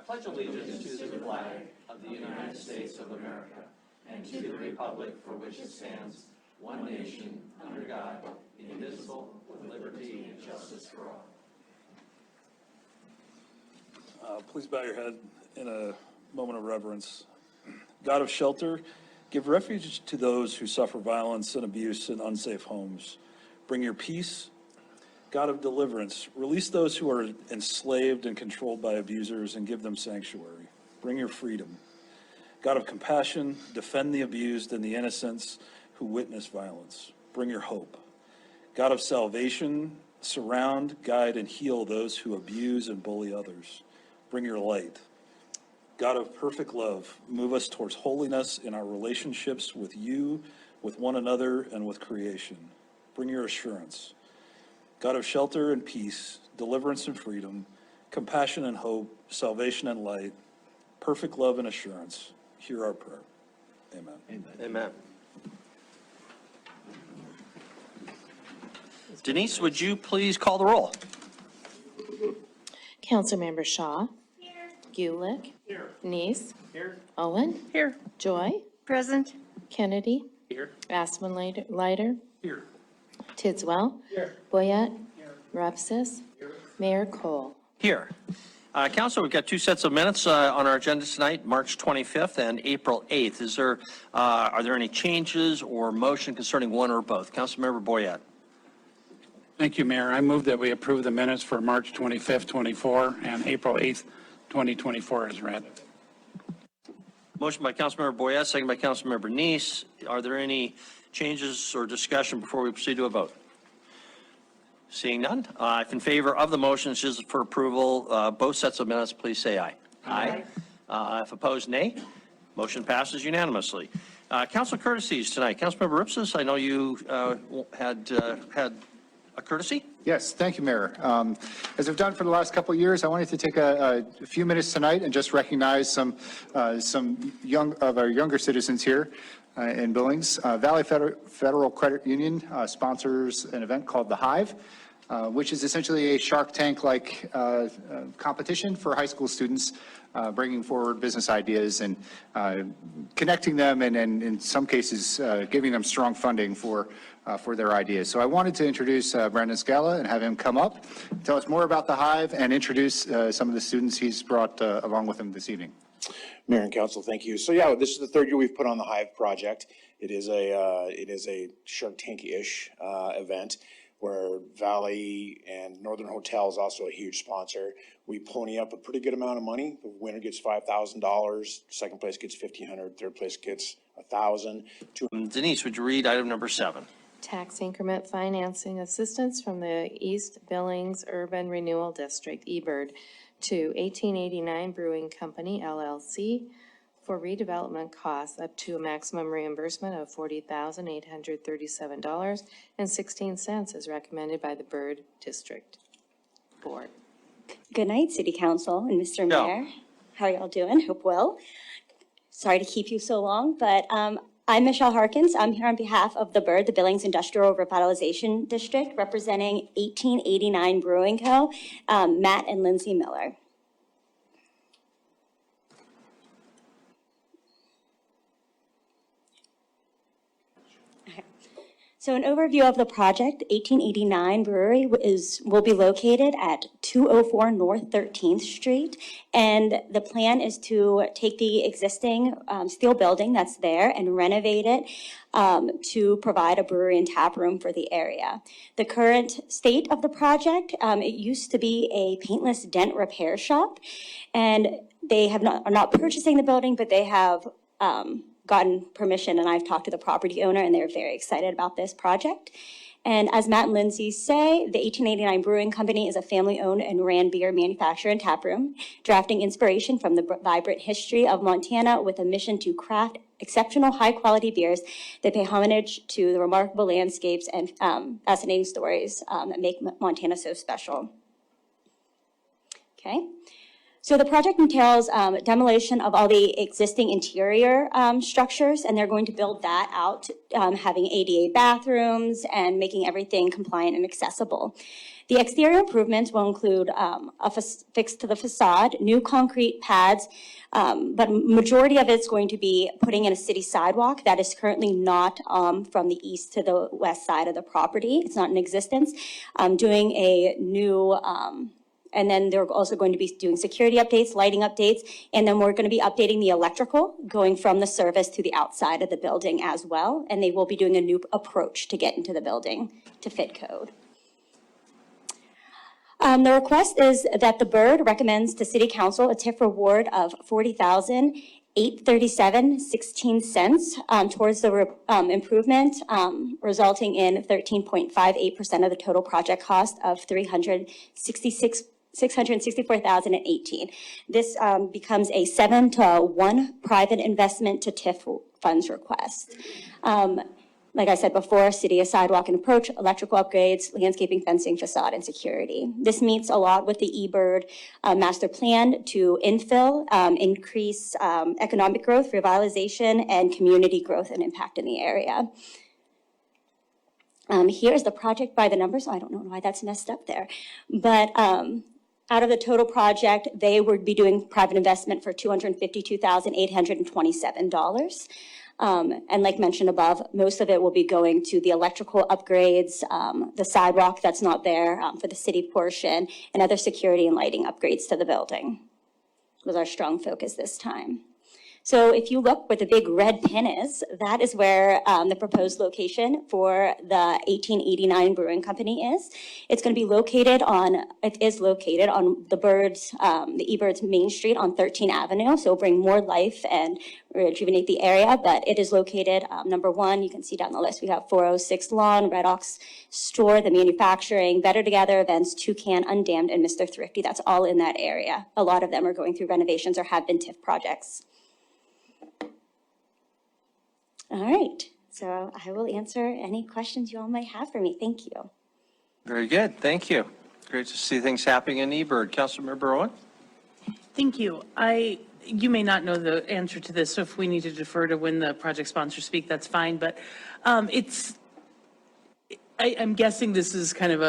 pledge allegiance to the flag of the United States of America and to the republic for which it stands, one nation, under God, indivisible, with liberty and justice for all. Please bow your head in a moment of reverence. God of shelter, give refuge to those who suffer violence and abuse in unsafe homes. Bring your peace. God of deliverance, release those who are enslaved and controlled by abusers and give them sanctuary. Bring your freedom. God of compassion, defend the abused and the innocents who witness violence. Bring your hope. God of salvation, surround, guide, and heal those who abuse and bully others. Bring your light. God of perfect love, move us towards holiness in our relationships with you, with one another, and with creation. Bring your assurance. God of shelter and peace, deliverance and freedom, compassion and hope, salvation and light, perfect love and assurance, hear our prayer. Amen. Amen. Amen. Denise, would you please call the roll? Councilmember Shaw. Here. Gulick. Here. Neese. Here. Owen. Here. Joy. Present. Kennedy. Here. Assman Leiter. Here. Tidswell. Here. Boyette. Here. Repsis. Here. Mayor Cole. Here. Council, we've got two sets of minutes on our agenda tonight, March 25th and April 8th. Are there any changes or motion concerning one or both? Councilmember Boyette. Thank you, Mayor. I move that we approve the minutes for March 25th, 24, and April 8th, 2024 as read. Motion by Councilmember Boyette, second by Councilmember Neese. Are there any changes or discussion before we proceed to a vote? Seeing none, if in favor of the motions is for approval, both sets of minutes, please say aye. Aye. If opposed, nay. Motion passes unanimously. Council courtesies tonight. Councilmember Ripsis, I know you had a courtesy. Yes, thank you, Mayor. As I've done for the last couple of years, I wanted to take a few minutes tonight and just recognize some of our younger citizens here in Billings. Valley Federal Credit Union sponsors an event called The Hive, which is essentially a Shark Tank-like competition for high school students, bringing forward business ideas and connecting them and in some cases giving them strong funding for their ideas. So I wanted to introduce Brandon Scala and have him come up, tell us more about The Hive and introduce some of the students he's brought along with him this evening. Mayor and Council, thank you. So yeah, this is the third year we've put on the Hive project. It is a Shark Tank-ish event where Valley and Northern Hotel is also a huge sponsor. We pony up a pretty good amount of money. The winner gets $5,000, second place gets $1,500, third place gets $1,000. Denise, would you read item number 7? Tax increment financing assistance from the East Billings Urban Renewal District, eBird, to 1889 Brewing Company, LLC, for redevelopment costs up to a maximum reimbursement of $40,837.16 as recommended by the Bird District Board. Good night, City Council and Mr. Yeah. Mayor. How are y'all doing? Hope well. Sorry to keep you so long, but I'm Michelle Harkins. I'm here on behalf of the Bird, the Billings Industrial Revitalization District, representing 1889 Brewing Co., Matt and Lindsay Miller. So an overview of the project, 1889 Brewery will be located at 204 North 13th Street. And the plan is to take the existing steel building that's there and renovate it to provide a brewery and tap room for the area. The current state of the project, it used to be a paintless dent repair shop. And they are not purchasing the building, but they have gotten permission, and I've talked to the property owner, and they're very excited about this project. And as Matt and Lindsay say, the 1889 Brewing Company is a family-owned and ran beer manufacturer and tap room, drafting inspiration from the vibrant history of Montana with a mission to craft exceptional high-quality beers that pay homage to the remarkable landscapes and fascinating stories that make Montana so special. Okay. So the project entails demolition of all the existing interior structures, and they're going to build that out, having ADA bathrooms and making everything compliant and accessible. The exterior improvements will include fix to the facade, new concrete pads, but majority of it's going to be putting in a city sidewalk that is currently not from the east to the west side of the property. It's not in existence. Doing a new and then they're also going to be doing security updates, lighting updates, and then we're going to be updating the electrical going from the service to the outside of the building as well. And they will be doing a new approach to get into the building to fit code. The request is that the Bird recommends to City Council a TIF reward of $40,837.16 towards the improvement, resulting in 13.58% of the total project cost of $664,018. This becomes a 7-to-1 private investment to TIF funds request. Like I said before, city sidewalk and approach, electrical upgrades, landscaping, fencing, facade, and security. This meets a lot with the eBird master plan to infill, increase economic growth, revitalization, and community growth and impact in the area. Here's the project by the numbers. I don't know why that's messed up there, but out of the total project, they would be doing private investment for $252,827. And like mentioned above, most of it will be going to the electrical upgrades, the sidewalk that's not there for the city portion, and other security and lighting upgrades to the building was our strong focus this time. So if you look where the big red pin is, that is where the proposed location for the 1889 Brewing Company is. It is located on the eBird's Main Street on 13th Avenue. So bring more life and rejuvenate the area, but it is located, number one, you can see down the list, we have 406 Lawn, Red Ox Store, the manufacturing, Better Together events, Toucan, Undammed, and Mr. Thrifty. That's all in that area. A lot of them are going through renovations or have been TIF projects. All right, so I will answer any questions you all might have for me. Thank you. Very good, thank you. Great to see things happening in eBird. Councilmember Owen? Thank you. You may not know the answer to this, so if we need to defer to when the project sponsors speak, that's fine, but I'm guessing this is kind of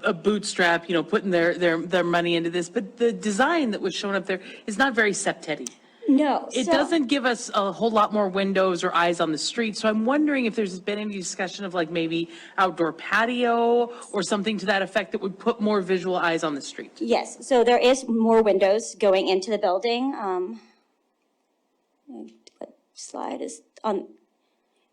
a bootstrap, putting their money into this, but the design that was shown up there is not very septetti. No. It doesn't give us a whole lot more windows or eyes on the street. So I'm wondering if there's been any discussion of like maybe outdoor patio or something to that effect that would put more visual eyes on the street. Yes, so there is more windows going into the building. What slide is on?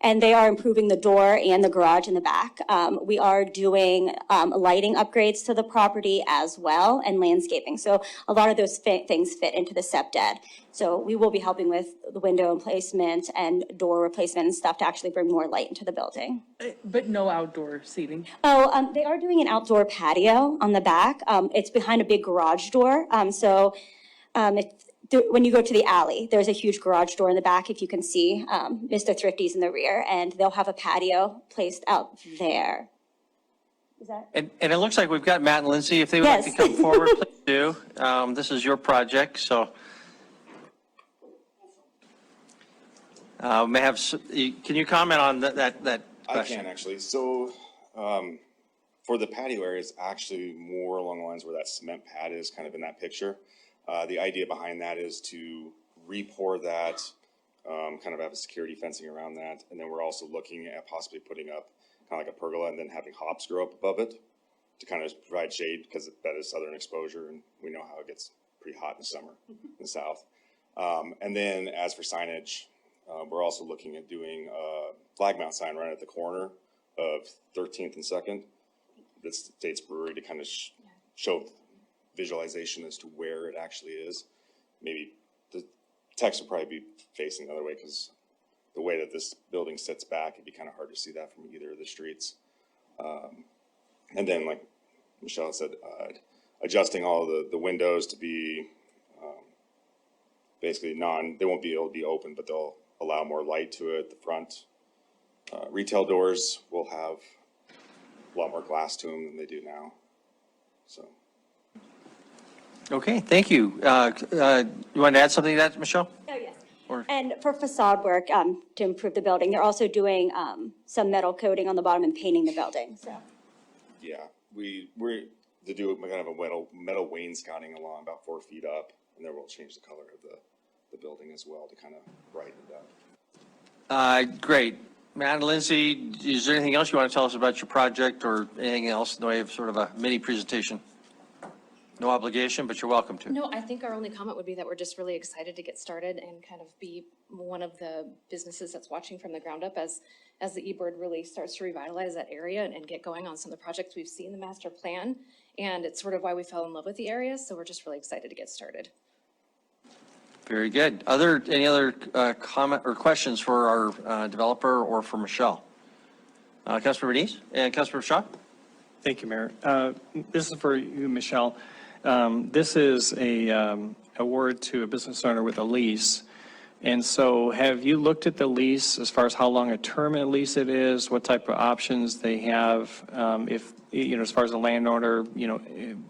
And they are improving the door and the garage in the back. We are doing lighting upgrades to the property as well and landscaping. So a lot of those things fit into the SEPDED. So we will be helping with the window replacement and door replacement and stuff to actually bring more light into the building. But no outdoor seating. Oh, they are doing an outdoor patio on the back. It's behind a big garage door. When you go to the alley, there's a huge garage door in the back, if you can see, Mr. Thrifty's in the rear, and they'll have a patio placed out there. Is that? And it looks like we've got Matt and Lindsay. If they would like to Yes. come forward, please do. This is your project, so. Can you comment on that I question? can actually. So for the patio area, it's actually more along the lines where that cement pad is kind of in that picture. The idea behind that is to re-pour that, kind of have a security fencing around that. And then we're also looking at possibly putting up kind of like a pergola and then having hops grow up above it to kind of provide shade because that is southern exposure and we know how it gets pretty hot in the summer in the south. And then as for signage, we're also looking at doing a flag mount sign right at the corner of 13th and 2nd that states brewery to kind of show visualization as to where it actually is. Maybe the text will probably be facing the other way because the way that this building sits back, it'd be kind of hard to see that from either of the streets. And then, like Michelle said, adjusting all the windows to be basically they won't be able to be open, but they'll allow more light to it. The front retail doors will have a lot more glass to them than they do now. So. Okay, thank you. You want to add something to that, Michelle? Oh, yes. Or- And for facade work, to improve the building, they're also doing, some metal coating on the bottom and painting the building, so. Yeah, we're to do kind of a metal wainscoting along about 4 feet up, and then we'll change the color of the building as well to kind of brighten it up. Great. Matt and Lindsay, is there anything else you want to tell us about your project or anything else in the way of sort of a mini presentation? No obligation, but you're welcome to. No, I think our only comment would be that we're just really excited to get started and kind of be one of the businesses that's watching from the ground up as the eBird really starts to revitalize that area and get going on some of the projects we've seen in the master plan. And it's sort of why we fell in love with the area, so we're just really excited to get started. Very good. Any other comment or questions for our developer or for Michelle? Councilmember Denise and Councilmember Shaw? Thank you, Mayor. This is for you, Michelle. This is a award to a business owner with a lease. And so have you looked at the lease as far as how long a term a lease it is, what type of options they have, if, as far as a landowner,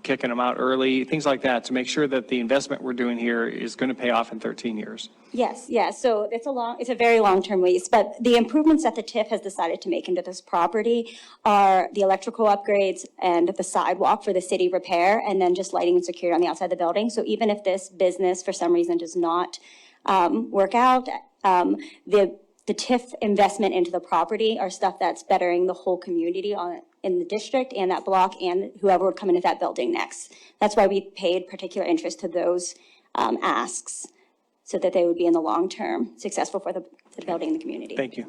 kicking them out early, things like that, to make sure that the investment we're doing here is going to pay off in 13 years? Yes, yes. So it's a very long-term lease, but the improvements that the TIF has decided to make into this property are the electrical upgrades and the sidewalk for the city repair, and then just lighting and security on the outside of the building. So even if this business for some reason does not work out, the TIF investment into the property are stuff that's bettering the whole community in the district and that block and whoever would come into that building next. That's why we paid particular interest to those asks, so that they would be in the long term successful for the building and the community. Thank you.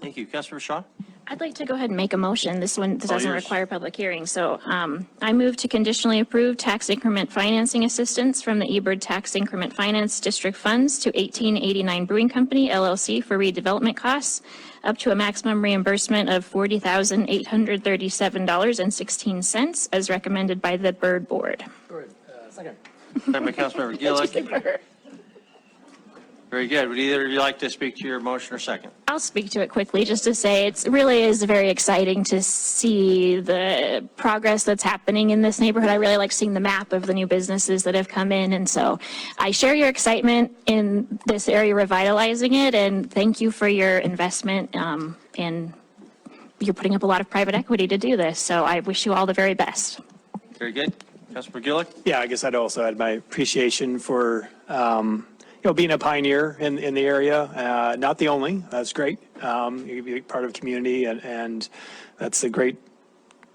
Thank you. Councilmember Shaw? I'd like to go ahead and make a motion. This one doesn't yours. require public hearing. So I move to conditionally approve tax increment financing assistance from the eBird Tax Increment Finance District Funds to 1889 Brewing Company, LLC for redevelopment costs up to a maximum reimbursement of $40,837.16 as recommended by the Bird Board. Second by Councilmember Gillick. Very good. Would either of you like to speak to your motion or second? I'll speak to it quickly just to say it really is very exciting to see the progress that's happening in this neighborhood. I really like seeing the map of the new businesses that have come in. And so I share your excitement in this area, revitalizing it. And thank you for your investment. And you're putting up a lot of private equity to do this. So I wish you all the very best. Very good. Councilmember Gillick? Yeah, I guess I'd also add my appreciation for, being a pioneer in the area. Not the only, that's great. You can be part of community and that's a great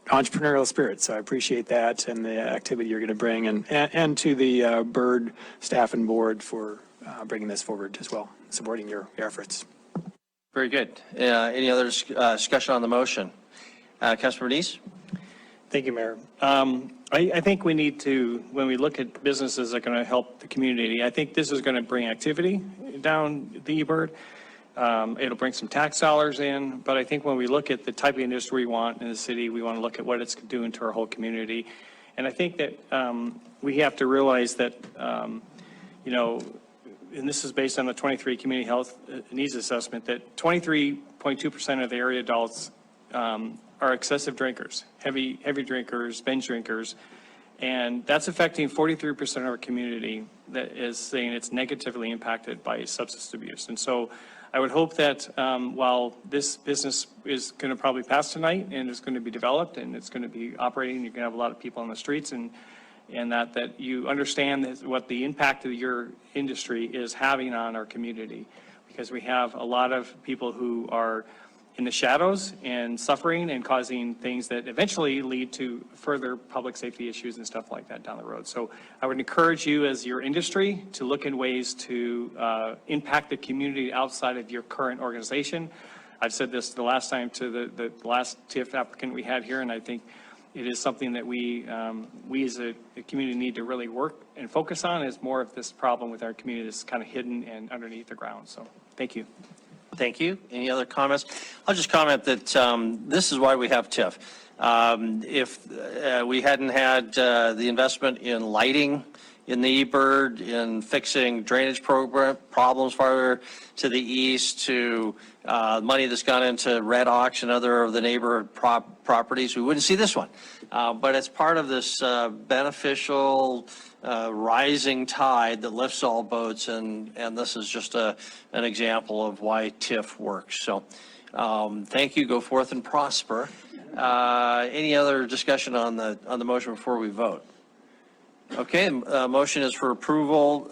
entrepreneurial spirit. So I appreciate that and the activity you're going to bring and to the Bird staff and board for bringing this forward as well, supporting your efforts. Very good. Any other discussion on the motion? Councilmember Denise? Thank you, Mayor. I think we need to, when we look at businesses that are going to help the community, I think this is going to bring activity down the eBird. It'll bring some tax dollars in, but I think when we look at the type of industry we want in the city, we want to look at what it's doing to our whole community. And I think that we have to realize that, and this is based on the 23 community health needs assessment, that 23.2% of the area adults are excessive drinkers, heavy drinkers, binge drinkers, and that's affecting 43% of our community that is saying it's negatively impacted by substance abuse. And so I would hope that while this business is going to probably pass tonight and it's going to be developed and it's going to be operating, you're going to have a lot of people on the streets and that you understand what the impact of your industry is having on our community, because we have a lot of people who are in the shadows and suffering and causing things that eventually lead to further public safety issues and stuff like that down the road. So I would encourage you as your industry to look in ways to impact the community outside of your current organization. I've said this the last time to the last TIF applicant we had here, and I think it is something that we as a community need to really work and focus on, is more of this problem with our community that's kind of hidden and underneath the ground. So thank you. Thank you. Any other comments? I'll just comment that this is why we have TIF. If we hadn't had the investment in lighting in the eBird, in fixing drainage problems farther to the east, to money that's gone into Red Ox and other of the neighborhood properties, we wouldn't see this one. But it's part of this beneficial rising tide that lifts all boats, and this is just an example of why TIF works. So thank you, go forth and prosper. Any other discussion on the motion before we vote? Okay, motion is for approval.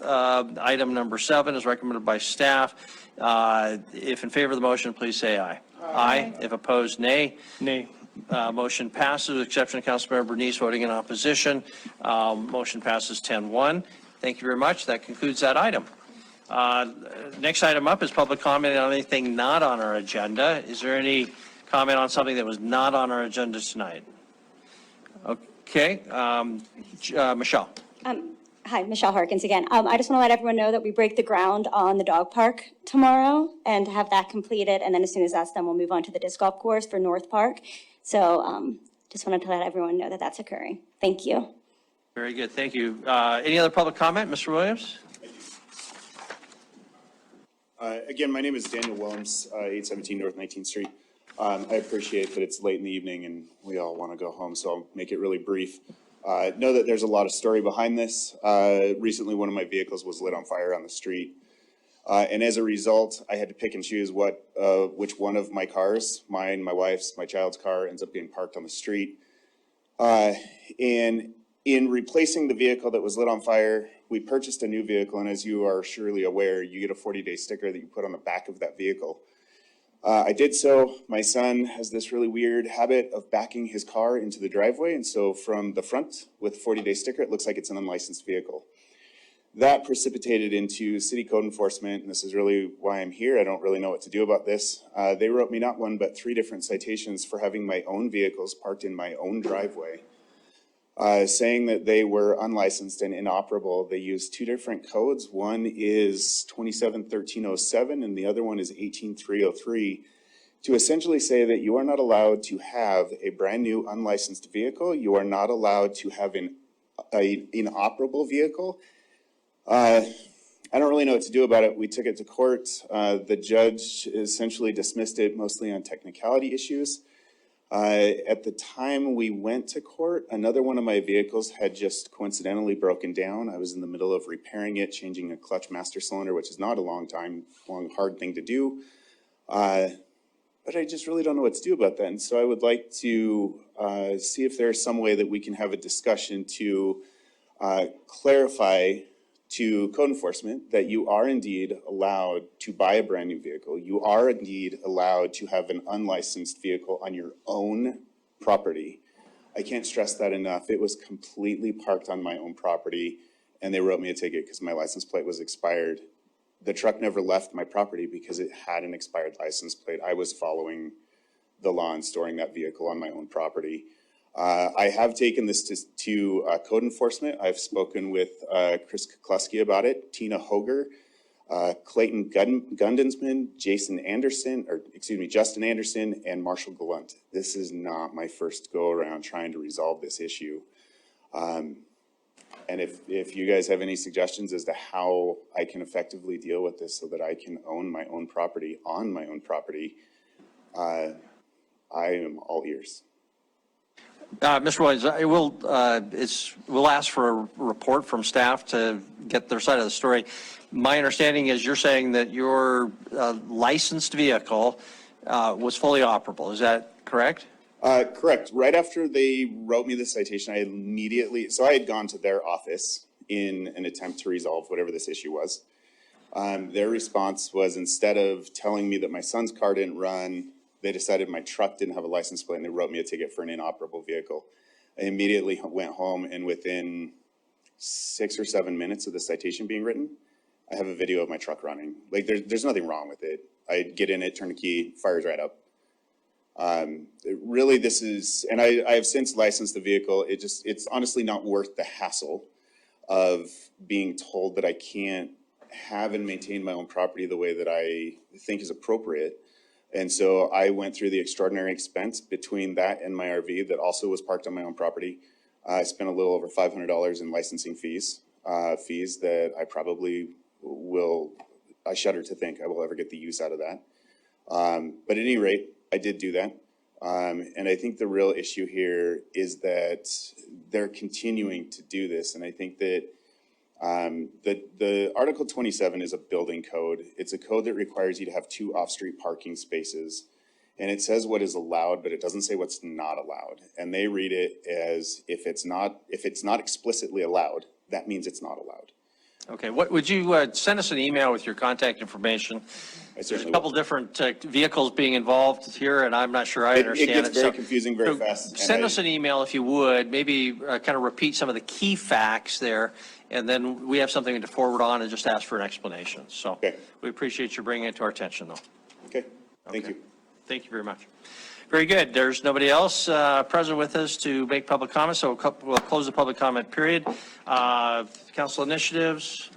Item number 7 is recommended by staff. If in favor of the motion, please say aye. Aye. If opposed, nay. Nay. Motion passes, with exception of Councilmember Bernice voting in opposition. Motion passes 10-1. Thank you very much. That concludes that item. Next item up is public comment on anything not on our agenda. Is there any comment on something that was not on our agenda tonight? Okay, Michelle. Hi, Michelle Harkins again. I just want to let everyone know that we break the ground on the dog park tomorrow and have that completed. And then as soon as that's done, we'll move on to the disc golf course for North Park. So just wanted to let everyone know that that's occurring. Thank you. Very good, thank you. Any other public comment, Mr. Williams? Again, my name is Daniel Williams, 817 North 19th Street. I appreciate that it's late in the evening and we all want to go home, so I'll make it really brief. Know that there's a lot of story behind this. Recently, one of my vehicles was lit on fire on the street. And as a result, I had to pick and choose which one of my cars, mine, my wife's, my child's car, ends up being parked on the street. And in replacing the vehicle that was lit on fire, we purchased a new vehicle, and as you are surely aware, you get a 40-day sticker that you put on the back of that vehicle. I did so. My son has this really weird habit of backing his car into the driveway, and so from the front with a 40-day sticker, it looks like it's an unlicensed vehicle. That precipitated into city code enforcement, and this is really why I'm here. I don't really know what to do about this. They wrote me not one, but 3 different citations for having my own vehicles parked in my own driveway, saying that they were unlicensed and inoperable. They used 2 different codes. One is 271307 and the other one is 18303 to essentially say that you are not allowed to have a brand new unlicensed vehicle. You are not allowed to have an inoperable vehicle. I don't really know what to do about it. We took it to court. The judge essentially dismissed it mostly on technicality issues. At the time we went to court, another one of my vehicles had just coincidentally broken down. I was in the middle of repairing it, changing a clutch master cylinder, which is not a long, hard thing to do. But I just really don't know what to do about that. And so I would like to see if there's some way that we can have a discussion to clarify to code enforcement that you are indeed allowed to buy a brand new vehicle. You are indeed allowed to have an unlicensed vehicle on your own property. I can't stress that enough. It was completely parked on my own property and they wrote me a ticket because my license plate was expired. The truck never left my property because it had an expired license plate. I was following the law and storing that vehicle on my own property. I have taken this to code enforcement. I've spoken with Chris Kukleski about it, Tina Hoger, Clayton Gundensman, Justin Anderson, and Marshall Gallunt. This is not my first go around trying to resolve this issue. And if you guys have any suggestions as to how I can effectively deal with this so that I can own my own property on my own property, I am all ears. Mr. Williams, we'll ask for a report from staff to get their side of the story. My understanding is you're saying that your licensed vehicle was fully operable. Is that correct? Correct. Right after they wrote me the citation, I had gone to their office in an attempt to resolve whatever this issue was. Their response was, instead of telling me that my son's car didn't run, they decided my truck didn't have a license plate and they wrote me a ticket for an inoperable vehicle. I immediately went home and within 6 or 7 minutes of the citation being written, I have a video of my truck running. Like there's nothing wrong with it. I get in it, turn the key, fires right up. Really this is, and I have since licensed the vehicle. It's honestly not worth the hassle of being told that I can't have and maintain my own property the way that I think is appropriate. And so I went through the extraordinary expense between that and my RV that also was parked on my own property. I spent a little over $500 in licensing fees, fees that I probably will, I shudder to think I will ever get the use out of that. But at any rate, I did do that. And I think the real issue here is that they're continuing to do this. And I think that The Article 27 is a building code. It's a code that requires you to have 2 off-street parking spaces. And it says what is allowed, but it doesn't say what's not allowed. And they read it as if it's not explicitly allowed, that means it's not allowed. Okay, what, would you send us an email with your contact information? There's a couple different vehicles being involved here, and I'm not sure I understand it. It gets very So- confusing very so fast. Send us an email if you would, maybe kind of repeat some of the key facts there, and then we have something to forward on and just ask for an explanation. So Okay. we appreciate you bringing it to our attention, though. Okay, thank you. Thank you very much. Very good. There's nobody else present with us to make public comments, so we'll close the public comment period. Council initiatives,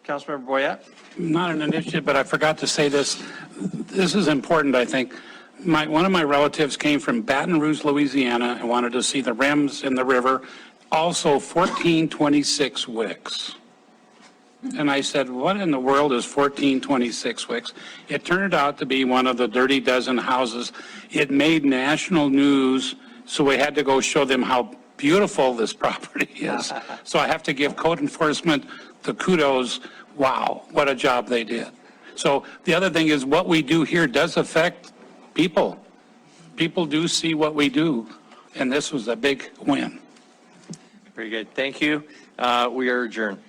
Councilmember Boyette. Not an initiative, but I forgot to say this. This is important, I think. One of my relatives came from Baton Rouge, Louisiana, and wanted to see the rims in the river, also 1426 wicks. And I said, what in the world is 1426 wicks? It turned out to be one of the dirty dozen houses. It made national news, so we had to go show them how beautiful this property is. So I have to give code enforcement the kudos. Wow, what a job they did. So the other thing is what we do here does affect people. People do see what we do, and this was a big win. Very good. Thank you. We are adjourned.